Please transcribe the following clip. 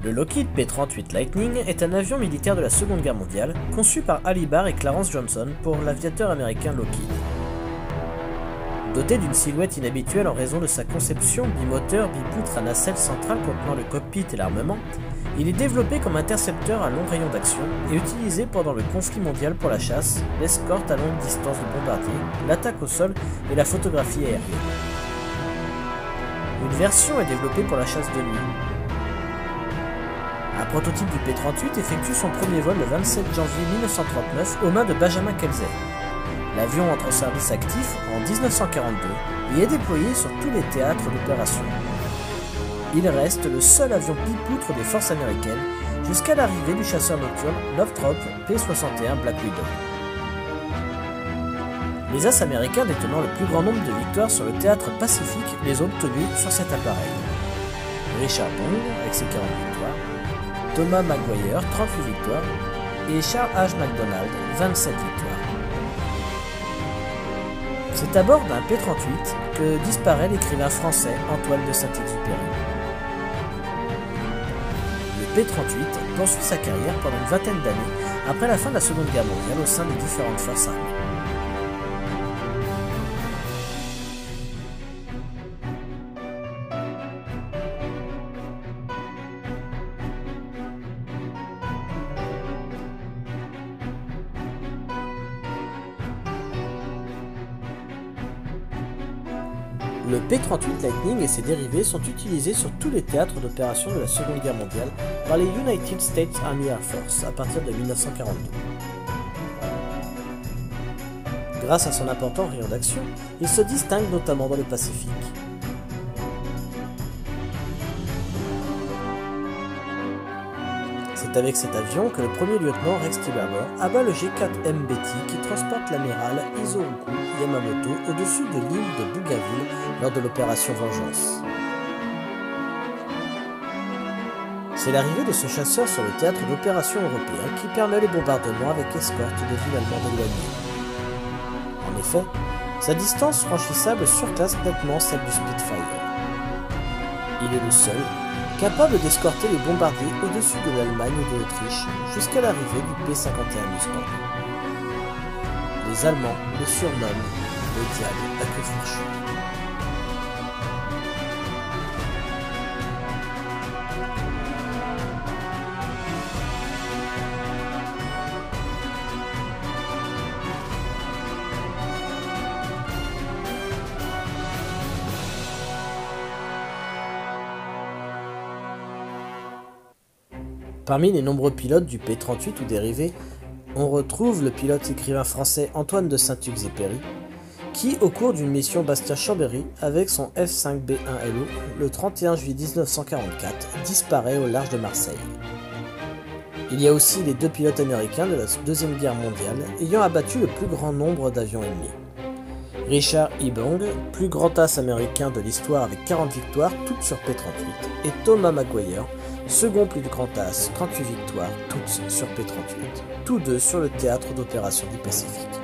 Le Lockheed P-38 Lightning est un avion militaire de la Seconde Guerre mondiale, conçu par Ali Barr et Clarence Johnson pour l'aviateur américain Lockheed. Doté d'une silhouette inhabituelle en raison de sa conception bimoteur bipoutre à nacelle centrale contenant le cockpit et l'armement, il est développé comme intercepteur à long rayon d'action et utilisé pendant le conflit mondial pour la chasse, l'escorte à longue distance de bombardiers, l'attaque au sol et la photographie aérienne. Une version est développée pour la chasse de nuit. Un prototype du P-38 effectue son premier vol le 27 janvier 1939 aux mains de Benjamin Kelsey. L'avion entre en service actif en 1942 et est déployé sur tous les théâtres d'opération. Il reste le seul avion bipoutre des forces américaines jusqu'à l'arrivée du chasseur nocturne Northrop P-61 Black Widow. Les As américains détenant le plus grand nombre de victoires sur le théâtre pacifique les ont obtenues sur cet appareil. Richard Bond avec ses 40 victoires, Thomas Maguire 38 victoires et Charles H. McDonald 27 victoires. C'est à bord d'un P-38 que disparaît l'écrivain français Antoine de Saint-Exupéry. Le P-38 poursuit sa carrière pendant une vingtaine d'années après la fin de la Seconde Guerre mondiale au sein des différentes forces armées. Le P-38 Lightning et ses dérivés sont utilisés sur tous les théâtres d'opération de la Seconde Guerre mondiale par les United States Army Air Force à partir de 1942. Grâce à son important rayon d'action, il se distingue notamment dans le Pacifique. C'est avec cet avion que le premier lieutenant Rex Tillerson abat le G4M Betty qui transporte l'amiral Isoroku Yamamoto au-dessus de l'île de Bougainville lors de l'opération Vengeance. C'est l'arrivée de ce chasseur sur le théâtre d'opération européen qui permet le bombardement avec escorte de villes allemandes éloignées. En effet, sa distance franchissable surclasse nettement celle du Spitfire. Il est le seul capable d'escorter les bombardiers au-dessus de l'Allemagne ou de l'Autriche jusqu'à l'arrivée du P-51 Mustang. Les Allemands le surnomment le diable à queue fourchue. Parmi les nombreux pilotes du P-38 ou dérivés, on retrouve le pilote écrivain français Antoine de Saint-Exupéry, qui, au cours d'une mission Bastia-Chambéry avec son F-5B1LO, le 31 juillet 1944, disparaît au large de Marseille. Il y a aussi les deux pilotes américains de la Deuxième Guerre mondiale ayant abattu le plus grand nombre d'avions ennemis. Richard E. Bond, plus grand as américain de l'histoire avec 40 victoires, toutes sur P-38, et Thomas Maguire, second plus grand as, 38 victoires, toutes sur P-38, tous deux sur le théâtre d'opération du Pacifique.